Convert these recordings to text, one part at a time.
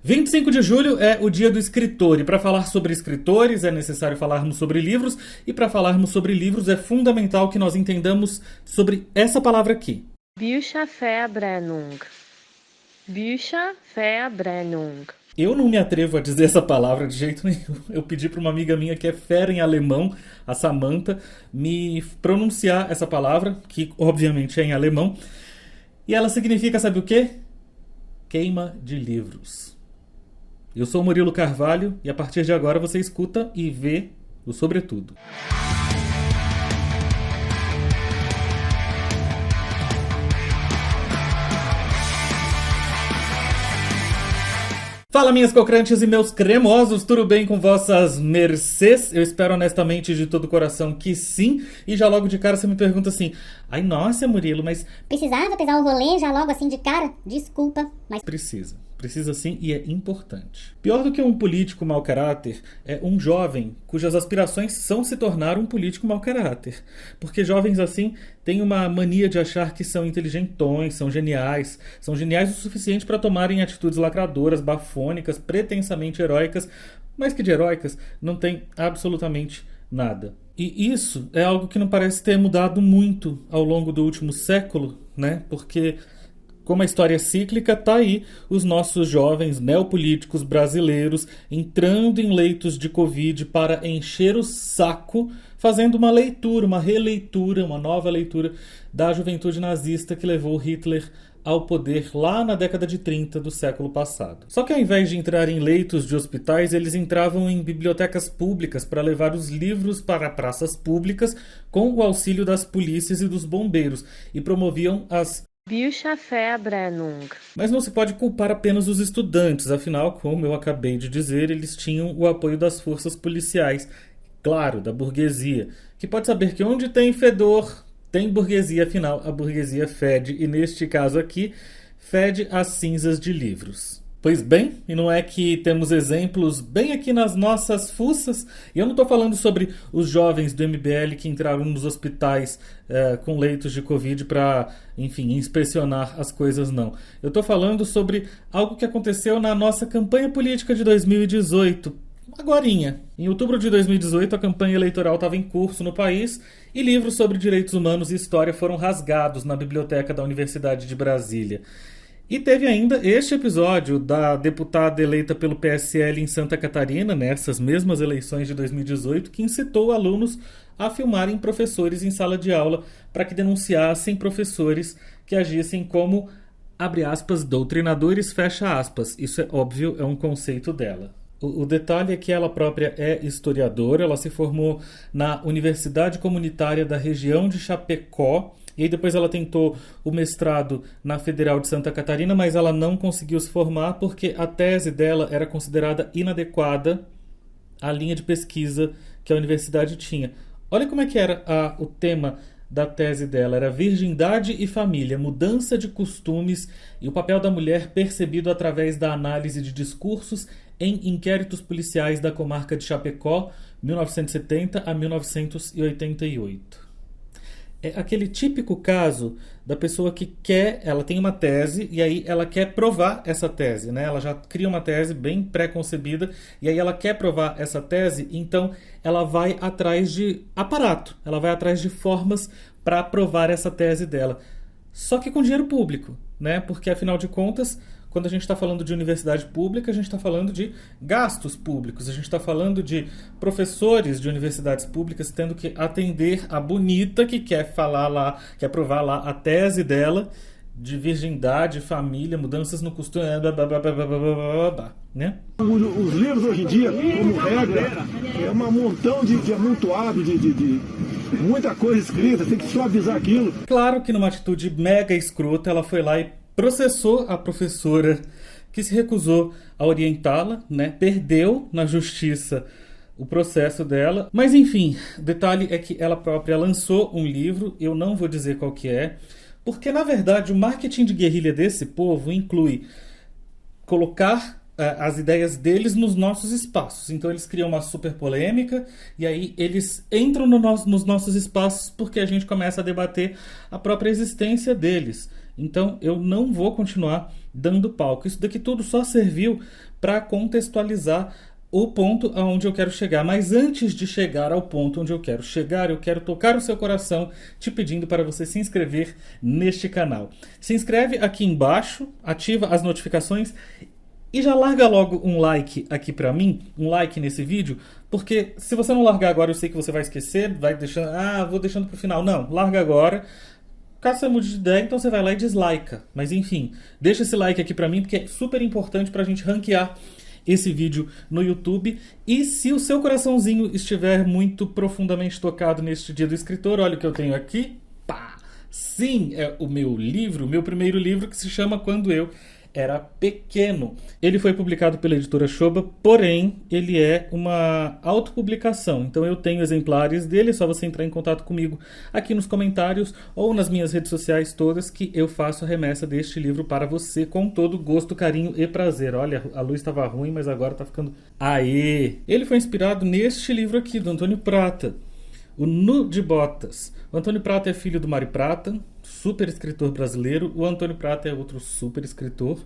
25 de julho é o dia do escritor, e para falar sobre escritores é necessário falarmos sobre livros, e para falarmos sobre livros é fundamental que nós entendamos sobre essa palavra aqui. Bücherverbrennung. Bücherverbrennung. Eu não me atrevo a dizer essa palavra de jeito nenhum. Eu pedi para uma amiga minha que é fera em alemão, a Samantha, me pronunciar essa palavra, que obviamente é em alemão, e ela significa, sabe o quê? Queima de livros. Eu sou o Murilo Carvalho e a partir de agora você escuta e vê o Sobretudo. Fala, minhas cocrantes e meus cremosos, tudo bem com vossas mercês? Eu espero honestamente de todo o coração que sim. E já logo de cara você me pergunta assim: ai, nossa, Murilo, mas... Precisava pesar o rolê já logo assim de cara? Desculpa, mas... Precisa sim, e é importante. Pior do que um político mau caráter é um jovem cujas aspirações são se tornar um político mau caráter. Porque jovens assim têm uma mania de achar que são inteligentões, são geniais o suficiente para tomarem atitudes lacradoras, bafônicas, pretensamente heróicas, mas que de heróicas não tem absolutamente nada. E isso é algo que não parece ter mudado muito ao longo do último século, né? Porque... como a história é cíclica, tá aí os nossos jovens neopolíticos brasileiros entrando em leitos de Covid para encher o saco, fazendo uma leitura, uma releitura, uma nova leitura da juventude nazista que levou Hitler ao poder lá na década de 30 do século passado. Só que ao invés de entrar em leitos de hospitais, eles entravam em bibliotecas públicas para levar os livros para praças públicas com o auxílio das polícias e dos bombeiros e promoviam as Bücherverbrennung. Mas não se pode culpar apenas os estudantes, afinal, como eu acabei de dizer, eles tinham o apoio das forças policiais, claro, da burguesia, que pode saber que onde tem fedor, tem burguesia, afinal, a burguesia fede, e neste caso aqui, fede as cinzas de livros. Pois bem, e não é que temos exemplos bem aqui nas nossas fuças? E eu não estou falando sobre os jovens do MBL que entraram nos hospitais com leitos de Covid para, enfim, inspecionar as coisas, não. Eu estou falando sobre algo que aconteceu na nossa campanha política de 2018, agorinha. Em outubro de 2018, a campanha eleitoral estava em curso no país e livros sobre direitos humanos e história foram rasgados na biblioteca da Universidade de Brasília. E teve ainda este episódio da deputada eleita pelo PSL em Santa Catarina, nessas mesmas eleições de 2018, que incitou alunos a filmarem professores em sala de aula para que denunciassem professores que agissem como, abre aspas, doutrinadores, fecha aspas. Isso é óbvio, é um conceito dela. O detalhe é que ela própria é historiadora, ela se formou na Universidade Comunitária da região de Chapecó, e aí depois ela tentou o mestrado na Federal de Santa Catarina, mas ela não conseguiu se formar porque a tese dela era considerada inadequada à linha de pesquisa que a universidade tinha. Olha como é que era o tema da tese dela. Era virgindade e família, mudança de costumes e o papel da mulher percebido através da análise de discursos em inquéritos policiais da comarca de Chapecó, 1970 a 1988. É aquele típico caso da pessoa que ela tem uma tese e aí ela quer provar essa tese, né? Ela já cria uma tese bem pré-concebida e aí ela quer provar essa tese, então ela vai atrás de aparato, ela vai atrás de formas para provar essa tese dela. Só que com dinheiro público, né? Porque afinal de contas, quando a gente está falando de universidade pública, a gente está falando de gastos públicos, a gente está falando de professores de universidades públicas tendo que atender a bonita que quer falar lá, quer provar lá a tese dela de virgindade, família, mudanças no costume, né? Os livros hoje em dia, como regra, é um montão de amontoado, de muita coisa escrita, tem que suavizar aquilo. Claro que numa atitude mega escrota, ela foi lá e processou a professora que se recusou a orientá-la, né? Perdeu na justiça o processo dela. Mas enfim, o detalhe é que ela própria lançou um livro, eu não vou dizer qual que é, porque na verdade o marketing de guerrilha desse povo inclui colocar as ideias deles nos nossos espaços. Então eles criam uma super polêmica e aí eles entram nos nossos espaços porque a gente começa a debater a própria existência deles. Então eu não vou continuar dando palco. Isso daqui tudo só serviu para contextualizar o ponto aonde eu quero chegar. Mas antes de chegar ao ponto onde eu quero chegar, eu quero tocar o seu coração te pedindo para você se inscrever neste canal. Se inscreve aqui embaixo, ativa as notificações e já larga logo um like aqui pra mim, um like nesse vídeo, porque se você não largar agora eu sei que você vai esquecer, vai deixando, vou deixando pro final. Não, larga agora. Caso você mude de ideia, então você vai lá e dislika. Mas enfim, deixa esse like aqui pra mim, porque é super importante pra gente ranquear esse vídeo no YouTube. E se o seu coraçãozinho estiver muito profundamente tocado neste Dia do Escritor, olha o que eu tenho aqui. Pá! Sim, é o meu livro, o meu primeiro livro, que se chama Quando Eu Era Pequeno. Ele foi publicado pela editora Shoba, porém ele é uma autopublicação. Então eu tenho exemplares dele, é só você entrar em contato comigo aqui nos comentários ou nas minhas redes sociais todas, que eu faço a remessa deste livro para você com todo gosto, carinho e prazer. Olha, a luz estava ruim, mas agora está ficando... Aê! Ele foi inspirado neste livro aqui, do Antônio Prata, O Nu de Botas. O Antônio Prata é filho do Mário Prata, super escritor brasileiro. O Antônio Prata é outro super escritor,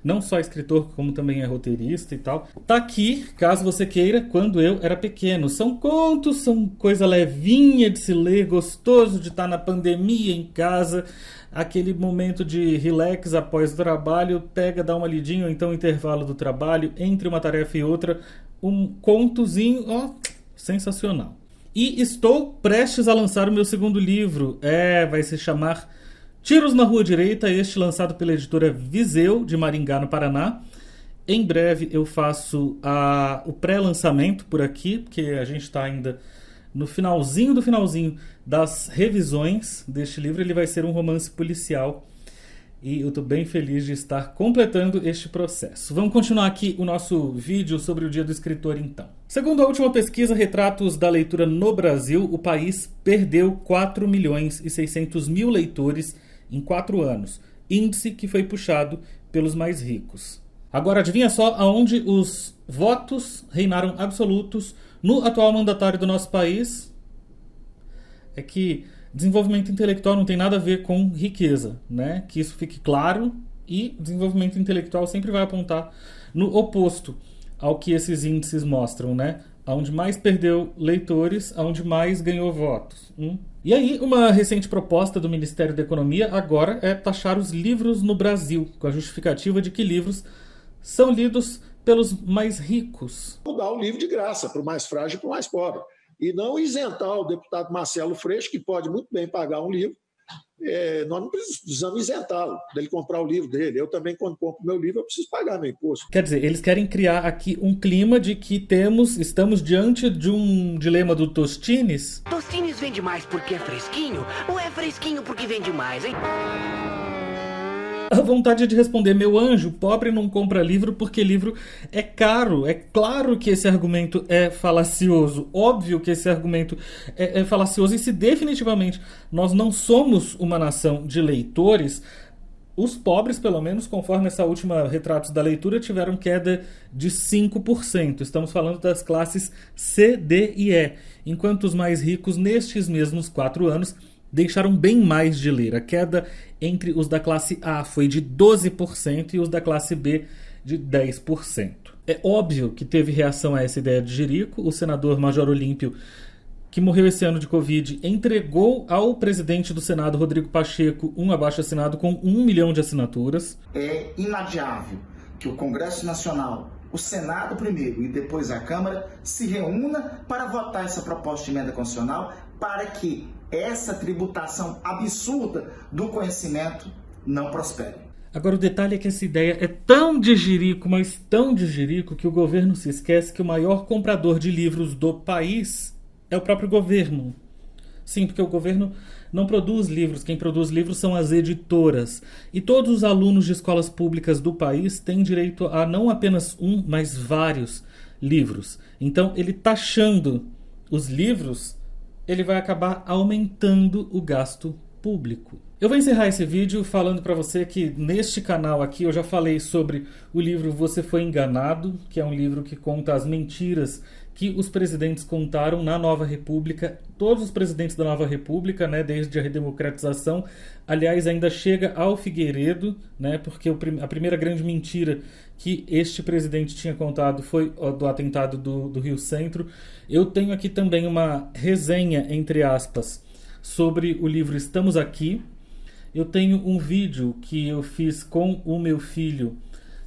não só escritor, como também é roteirista e tal. Tá aqui, caso você queira, Quando Eu Era Pequeno. São contos, são coisa levinha de se ler, gostoso de estar na pandemia em casa, aquele momento de relax após o trabalho, pega, dá uma lidinha, ou então intervalo do trabalho, entre uma tarefa e outra, um contozinho, ó, sensacional. E estou prestes a lançar o meu segundo livro. Vai se chamar Tiros na Rua Direita, este lançado pela editora Viseu, de Maringá, no Paraná. Em breve eu faço o pré-lançamento por aqui, porque a gente está ainda no finalzinho do finalzinho das revisões deste livro. Ele vai ser um romance policial e eu estou bem feliz de estar completando este processo. Vamos continuar aqui o nosso vídeo sobre o Dia do Escritor, então. Segundo a última pesquisa Retratos da Leitura no Brasil, o país perdeu 4.600.000 leitores em 4 anos, índice que foi puxado pelos mais ricos. Agora, adivinha só aonde os votos reinaram absolutos no atual mandatário do nosso país? É que desenvolvimento intelectual não tem nada a ver com riqueza, né? Que isso fique claro, e desenvolvimento intelectual sempre vai apontar no oposto ao que esses índices mostram, né? Onde mais perdeu leitores, onde mais ganhou votos. E aí, uma recente proposta do Ministério da Economia agora é taxar os livros no Brasil, com a justificativa de que livros são lidos pelos mais ricos. Dar o livro de graça para o mais frágil e para o mais pobre. E não isentar o deputado Marcelo Freixo, que pode muito bem pagar um livro. Nós não precisamos isentá-lo dele comprar o livro dele. Eu também, quando compro meu livro, eu preciso pagar meu imposto. Quer dizer, eles querem criar aqui um clima de que estamos diante de um dilema do Tostines. Tostines vende mais porque é fresquinho ou é fresquinho porque vende mais, hein? A vontade de responder, meu anjo, pobre não compra livro porque livro é caro. É claro que esse argumento é falacioso. Óbvio que esse argumento é falacioso. E se definitivamente nós não somos uma nação de leitores, os pobres, pelo menos, conforme essa última Retratos da Leitura, tiveram queda de 5%. Estamos falando das classes C, D e E. Enquanto os mais ricos, nestes mesmos 4 anos, deixaram bem mais de ler. A queda entre os da classe A foi de 12% e os da classe B de 10%. É óbvio que teve reação a essa ideia de Jerico. O senador Major Olímpio, que morreu esse ano de Covid, entregou ao presidente do Senado, Rodrigo Pacheco, um abaixo-assinado com 1 milhão de assinaturas. É inadiável que o Congresso Nacional, o Senado primeiro e depois a Câmara, se reúna para votar essa proposta de emenda constitucional para que essa tributação absurda do conhecimento não prospere. Agora, o detalhe é que essa ideia é tão de jirico, mas tão de jirico, que o governo se esquece que o maior comprador de livros do país é o próprio governo. Sim, porque o governo não produz livros, quem produz livros são as editoras. E todos os alunos de escolas públicas do país têm direito a não apenas um, mas vários livros. Então, ele taxando os livros, ele vai acabar aumentando o gasto público. Eu vou encerrar esse vídeo falando para você que neste canal aqui eu já falei sobre o livro Você Foi Enganado, que é um livro que conta as mentiras que os presidentes contaram na Nova República, todos os presidentes da Nova República, né, desde a redemocratização. Aliás, ainda chega ao Figueiredo, né, porque a primeira grande mentira que este presidente tinha contado foi do atentado do Rio Centro. Eu tenho aqui também uma resenha, entre aspas, sobre o livro Estamos Aqui. Eu tenho um vídeo que eu fiz com o meu filho,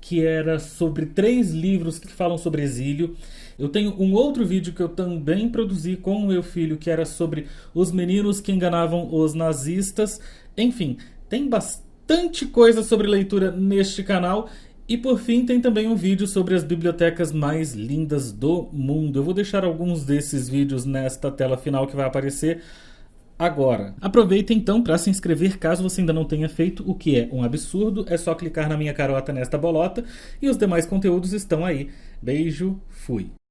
que era sobre 3 livros que falam sobre exílio. Eu tenho um outro vídeo que eu também produzi com o meu filho, que era sobre os meninos que enganavam os nazistas. Enfim, tem bastante coisa sobre leitura neste canal. E por fim, tem também um vídeo sobre as bibliotecas mais lindas do mundo. Eu vou deixar alguns desses vídeos nesta tela final que vai aparecer agora. Aproveita então para se inscrever caso você ainda não tenha feito, o que é um absurdo. É só clicar na minha carota nesta bolota e os demais conteúdos estão aí. Beijo, fui!